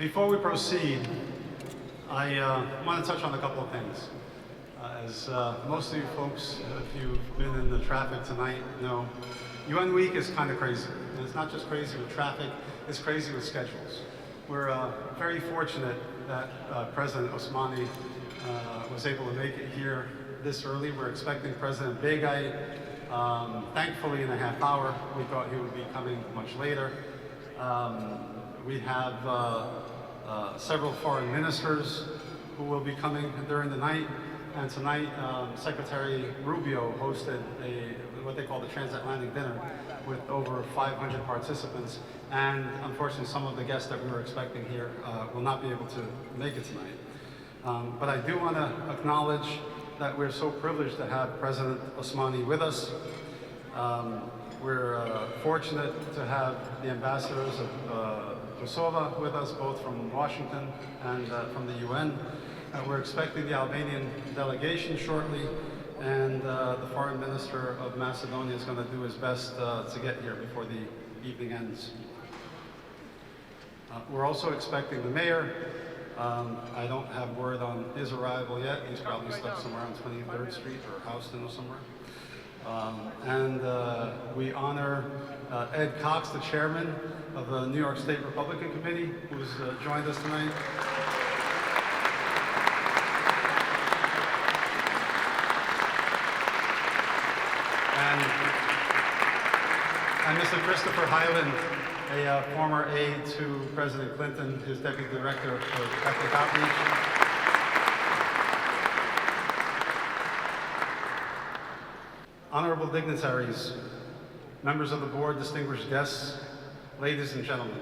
Before we proceed, I want to touch on a couple of things. As most of you folks, if you've been in the traffic tonight, know, UN Week is kind of crazy. And it's not just crazy with traffic, it's crazy with schedules. We're very fortunate that President Osmani was able to make it here this early. We're expecting President Begay, thankfully in a half hour. We thought he would be coming much later. We have several foreign ministers who will be coming during the night. And tonight, Secretary Rubio hosted what they call the transatlantic dinner with over 500 participants. And unfortunately, some of the guests that we were expecting here will not be able to make it tonight. But I do want to acknowledge that we're so privileged to have President Osmani with us. We're fortunate to have the ambassadors of Kosovo with us, both from Washington and from the UN. We're expecting the Albanian delegation shortly, and the foreign minister of Macedonia is going to do his best to get here before the evening ends. We're also expecting the mayor. I don't have word on his arrival yet. He's probably stuck somewhere on 23rd Street or Houston or somewhere. And we honor Ed Cox, the chairman of the New York State Republican Committee, who's joined us tonight. And Mr. Christopher Hyland, a former aide to President Clinton, his deputy director of ethnic outreach. Honorable dignitaries, members of the board, distinguished guests, ladies and gentlemen.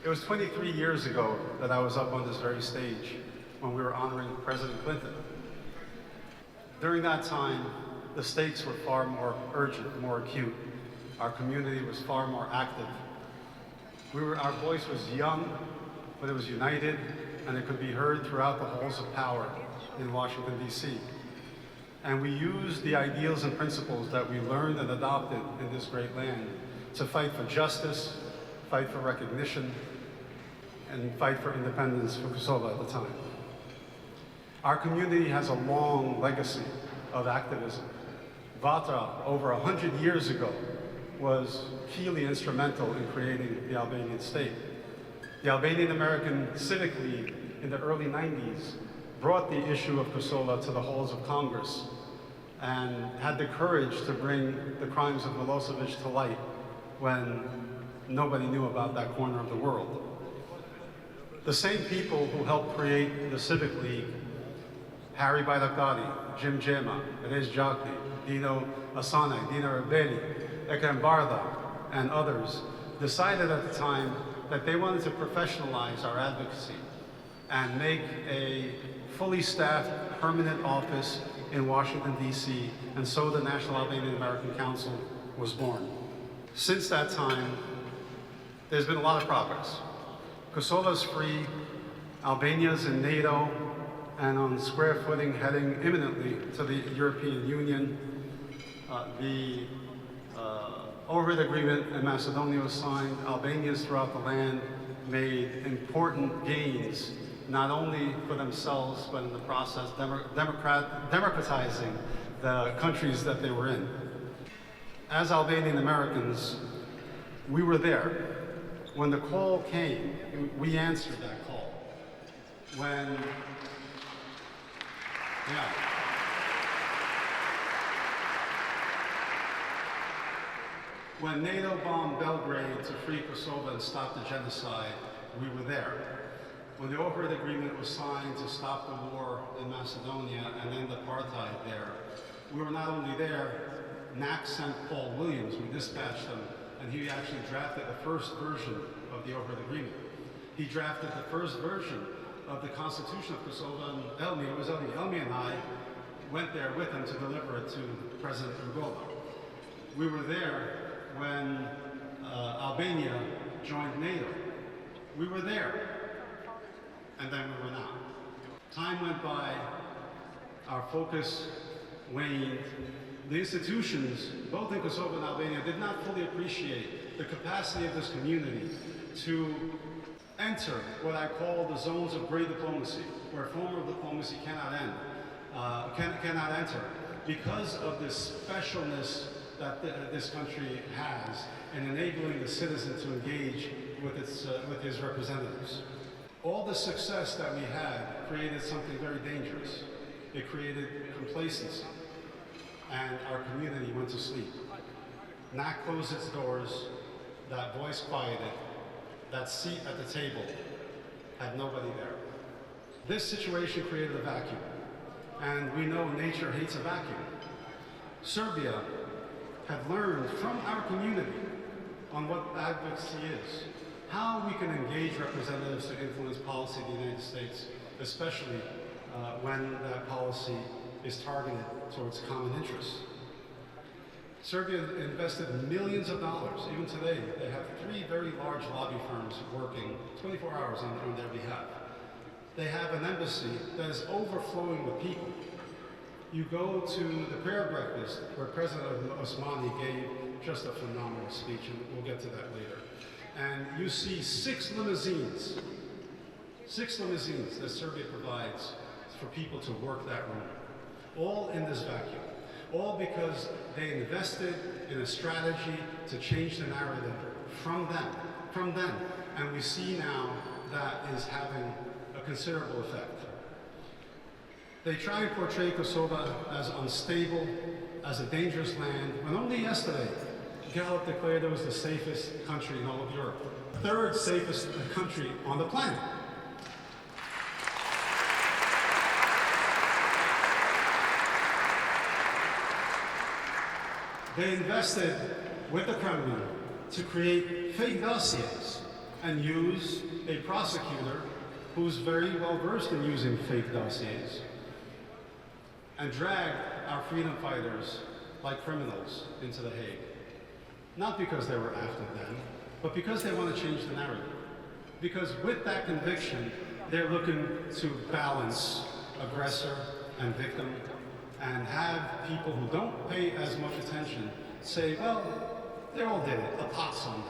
It was 23 years ago that I was up on this very stage when we were honoring President Clinton. During that time, the stakes were far more urgent, more acute. Our community was far more active. Our voice was young, but it was united, and it could be heard throughout the halls of power in Washington, D.C. And we used the ideals and principles that we learned and adopted in this great land to fight for justice, fight for recognition, and fight for independence for Kosovo at the time. Our community has a long legacy of activism. Vatra, over 100 years ago, was keenly instrumental in creating the Albanian state. The Albanian American Civic League in the early 90s brought the issue of Kosovo to the halls of Congress and had the courage to bring the crimes of Milosevic to light when nobody knew about that corner of the world. The same people who helped create the Civic League, Harry Bayrakdari, Jim Jema, Rez Jaki, Dino Asane, Dino Rebeli, Ekrem Barda, and others, decided at the time that they wanted to professionalize our advocacy and make a fully staffed permanent office in Washington, D.C., and so the National Albanian American Council was born. Since that time, there's been a lot of progress. Kosovo's free, Albania's in NATO, and on square footing heading imminently to the European Union. The overhead agreement in Macedonia was signed. Albanians throughout the land made important gains, not only for themselves, but in the process democratizing the countries that they were in. As Albanian Americans, we were there. When the call came, we answered that call. When NATO bombed Belgrade to free Kosovo and stop the genocide, we were there. When the overhead agreement was signed to stop the war in Macedonia and end apartheid there, we were not only there, NAC sent Paul Williams, we dispatched him, and he actually drafted the first version of the overhead agreement. He drafted the first version of the Constitution of Kosovo, and Elmi and I went there with him to deliver it to President Rugova. We were there when Albania joined NATO. We were there, and then we were not. Time went by, our focus waned. The institutions, both in Kosovo and Albania, did not fully appreciate the capacity of this community to enter what I call the zones of gray diplomacy, where formal diplomacy cannot enter, because of this specialness that this country has in enabling the citizen to engage with his representatives. All the success that we had created something very dangerous. It created complacency, and our community went to sleep. NAC closed its doors, that voice quieted, that seat at the table had nobody there. This situation created a vacuum, and we know nature hates a vacuum. Serbia had learned from our community on what advocacy is, how we can engage representatives to influence policy in the United States, especially when that policy is targeted towards common interests. Serbia invested millions of dollars. Even today, they have 3 very large lobby firms working 24 hours on their behalf. They have an embassy that is overflowing with people. You go to the prayer breakfast where President Osmani gave just a phenomenal speech, and we'll get to that later. And you see 6 limousines that Serbia provides for people to work that room, all in this vacuum. All because they invested in a strategy to change the narrative from them. And we see now that is having a considerable effect. They try to portray Kosovo as unstable, as a dangerous land, when only yesterday, Gallup declared it was the safest country in all of Europe. 3rd safest country on the planet. They invested with the Kremlin to create fake dossiers and use a prosecutor who's very well versed in using fake dossiers and drag our freedom fighters like criminals into The Hague. Not because they were after them, but because they want to change the narrative. Because with that conviction, they're looking to balance aggressor and victim, and have people who don't pay as much attention say, well, they all did it, a pot's on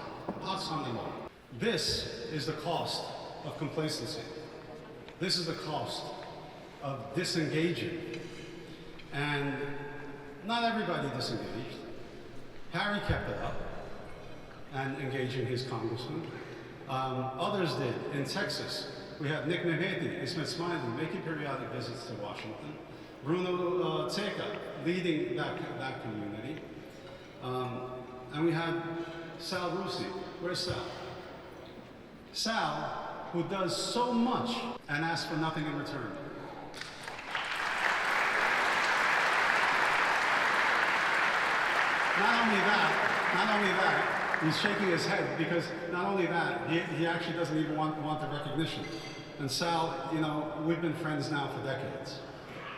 them all. This is the cost of complacency. This is the cost of disengaging. And not everybody disengaged. Harry kept it up and engaging his congressman. Others did. In Texas, we have Nick Mehmeti, Ismet Smiley, making periodic visits to Washington. Bruno Teka leading that community. And we had Sal Russi. Where's Sal? Sal, who does so much and asks for nothing in return. Not only that, he's shaking his head because not only that, he actually doesn't even want the recognition. And Sal, you know, we've been friends now for decades.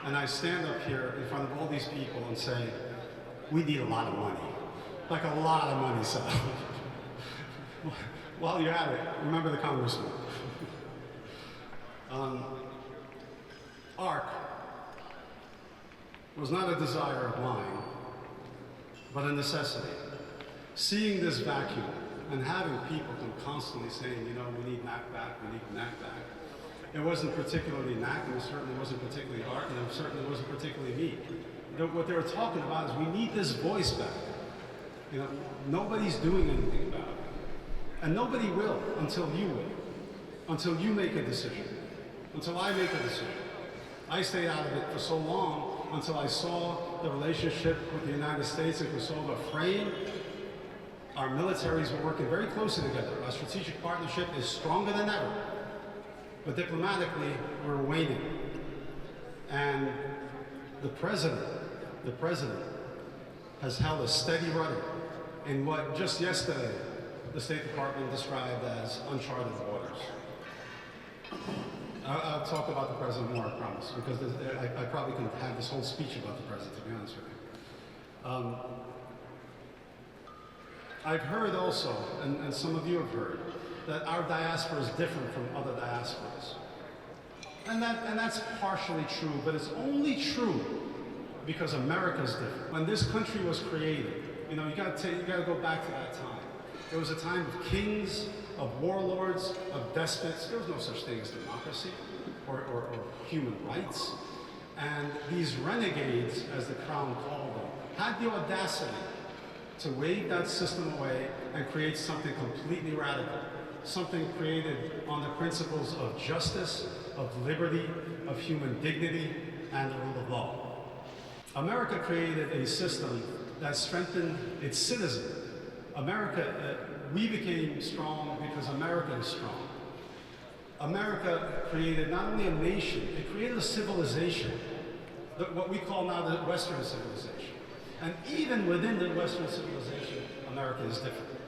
And I stand up here in front of all these people and say, we need a lot of money. Like a lot of money, Sal. While you're at it, remember the congressman. AARC was not a desire of mine, but a necessity. Seeing this vacuum and having people constantly saying, you know, we need NAC back, we need NAC back. It wasn't particularly NAC, and it certainly wasn't particularly AARC, and it certainly wasn't particularly me. What they were talking about is we need this voice back. You know, nobody's doing anything about it. And nobody will until you will. Until you make a decision. Until I make a decision. I stayed out of it for so long until I saw the relationship with the United States and Kosovo fraying. Our militaries were working very closely together. Our strategic partnership is stronger than ever. But diplomatically, we're waning. And the president has held a steady rudder in what just yesterday the State Department described as uncharted waters. I'll talk about the president more, I promise, because I probably can have this whole speech about the president, to be honest with you. I've heard also, and some of you have heard, that our diaspora is different from other diasporas. And that's partially true, but it's only true because America's different. When this country was created, you know, you gotta go back to that time. It was a time of kings of warlords, of despots. There was no such thing as democracy or human rights. And these renegades, as the Crown called them, had the audacity to wave that system away and create something completely radical, something created on the principles of justice, of liberty, of human dignity, and the rule of law. America created a system that strengthened its citizens. We became strong because America is strong. America created not only a nation, it created a civilization, what we call now the Western civilization. And even within the Western civilization, America is different.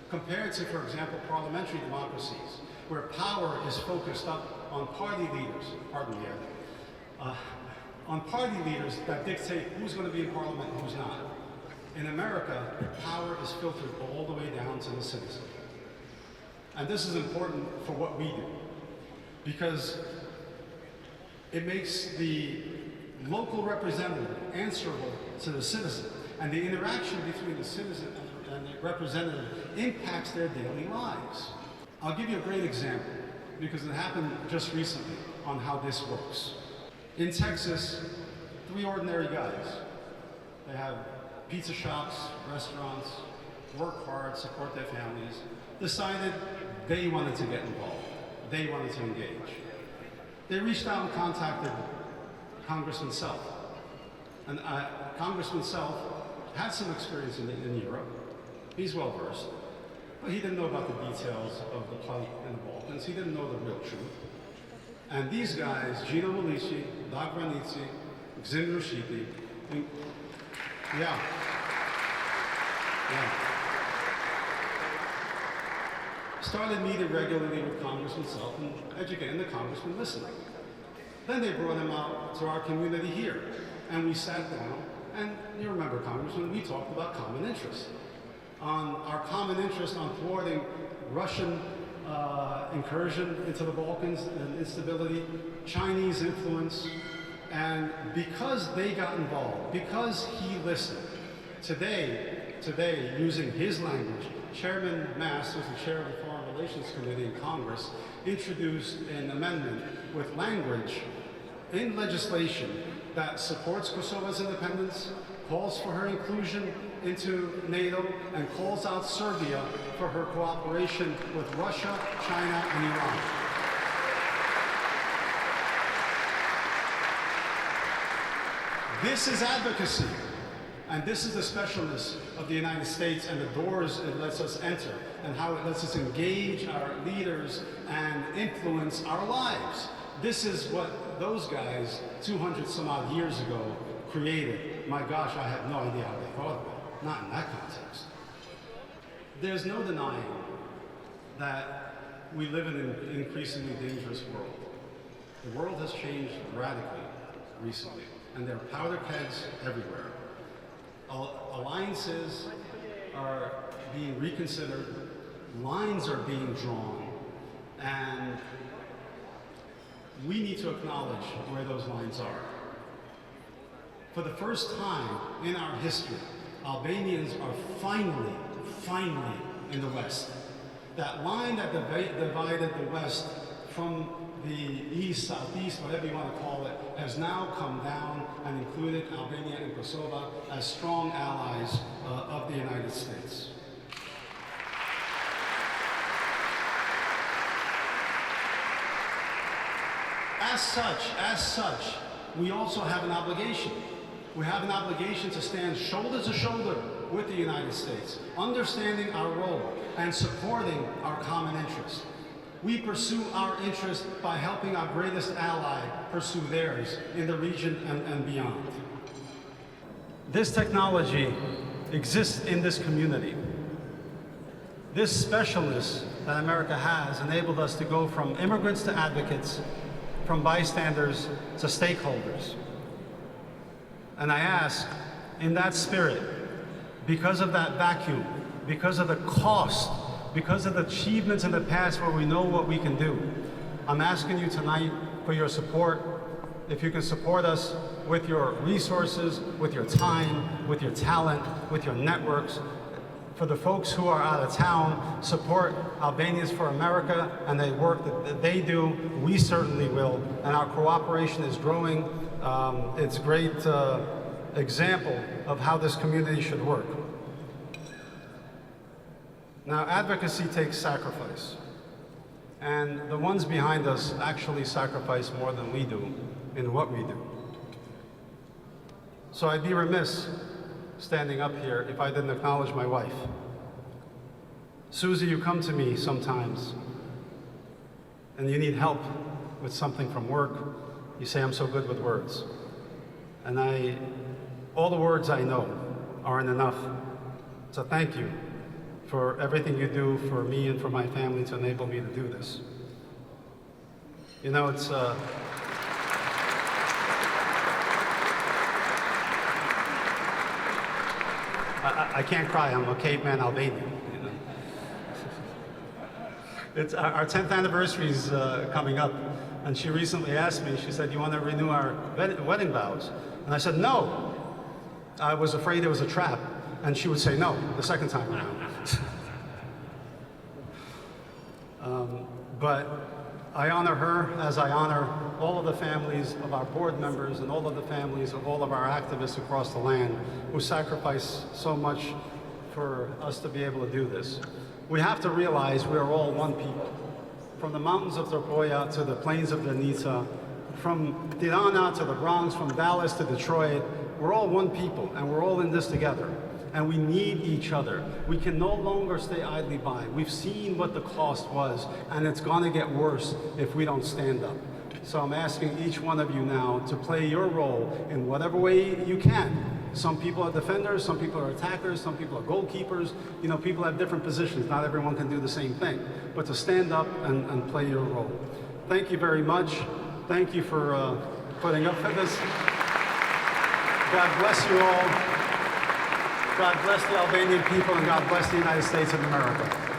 Compared to, for example, parliamentary democracies, where power is focused up on party leaders, on party leaders that dictate who's going to be in parliament and who's not. In America, power is filtered all the way down to the citizen. And this is important for what we do, because it makes the local representative answerable to the citizen. And the interaction between the citizen and the representative impacts their daily lives. I'll give you a great example, because it happened just recently on how this works. In Texas, 3 ordinary guys. They have pizza shops, restaurants, work hard, support their families, decided they wanted to get involved. They wanted to engage. They reached out and contacted Congressman Self. And Congressman Self had some experience in Europe. He's well versed, but he didn't know about the details of the plight in the Balkans. He didn't know the real truth. And these guys, Gino Melici, Doc Ranizzi, Xim Rushipi, started meeting regularly with Congressman Self and educating the congressman listening. Then they brought him out to our community here, and we sat down, and you remember, Congressman, we talked about common interests. On our common interest on thwarting Russian incursion into the Balkans and instability, Chinese influence, and because they got involved, because he listened, today, using his language, Chairman Mast, who's the chair of the Foreign Relations Committee in Congress, introduced an amendment with language in legislation that supports Kosovo's independence, calls for her inclusion into NATO, and calls out Serbia for her cooperation with Russia, China, and Iran. This is advocacy, and this is the specialness of the United States and the doors it lets us enter, and how it lets us engage our leaders and influence our lives. This is what those guys 200 some odd years ago created. My gosh, I have no idea how they thought of it. Not in that context. There's no denying that we live in an increasingly dangerous world. The world has changed radically recently, and there are powder kegs everywhere. Alliances are being reconsidered, lines are being drawn, and we need to acknowledge where those lines are. For the first time in our history, Albanians are finally in the West. That line that divided the West from the East, Southeast, whatever you want to call it, has now come down and included Albania and Kosovo as strong allies of the United States. As such, we also have an obligation. We have an obligation to stand shoulder to shoulder with the United States, understanding our role and supporting our common interests. We pursue our interests by helping our greatest ally pursue theirs in the region and beyond. This technology exists in this community. This specialness that America has enabled us to go from immigrants to advocates, from bystanders to stakeholders. And I ask, in that spirit, because of that vacuum, because of the cost, because of the achievements in the past where we know what we can do, I'm asking you tonight for your support. If you can support us with your resources, with your time, with your talent, with your networks, For the folks who are out of town, support Albanians for America and the work that they do. We certainly will, and our cooperation is growing. It's a great example of how this community should work. Now, advocacy takes sacrifice, and the ones behind us actually sacrifice more than we do in what we do. So I'd be remiss standing up here if I didn't acknowledge my wife. Susie, you come to me sometimes and you need help with something from work. You say, I'm so good with words. And all the words I know aren't enough. So thank you for everything you do for me and for my family to enable me to do this. You know, it's I can't cry, I'm a caveman Albanian. You know? It's our 10th anniversary is coming up, and she recently asked me, she said, you want to renew our wedding vows? And I said, no. I was afraid it was a trap, and she would say no the second time around. But I honor her as I honor all of the families of our board members and all of the families of all of our activists across the land who sacrifice so much for us to be able to do this. We have to realize we are all one people. From the mountains of Torpoya to the plains of Danica, from Tirana to the Bronx, from Dallas to Detroit, we're all one people and we're all in this together. And we need each other. We can no longer stay idly by. We've seen what the cost was, and it's gonna get worse if we don't stand up. So I'm asking each one of you now to play your role in whatever way you can. Some people are defenders, some people are attackers, some people are goalkeepers. You know, people have different positions. Not everyone can do the same thing. But to stand up and play your role. Thank you very much. Thank you for putting up with this. God bless you all. God bless the Albanian people, and God bless the United States of America.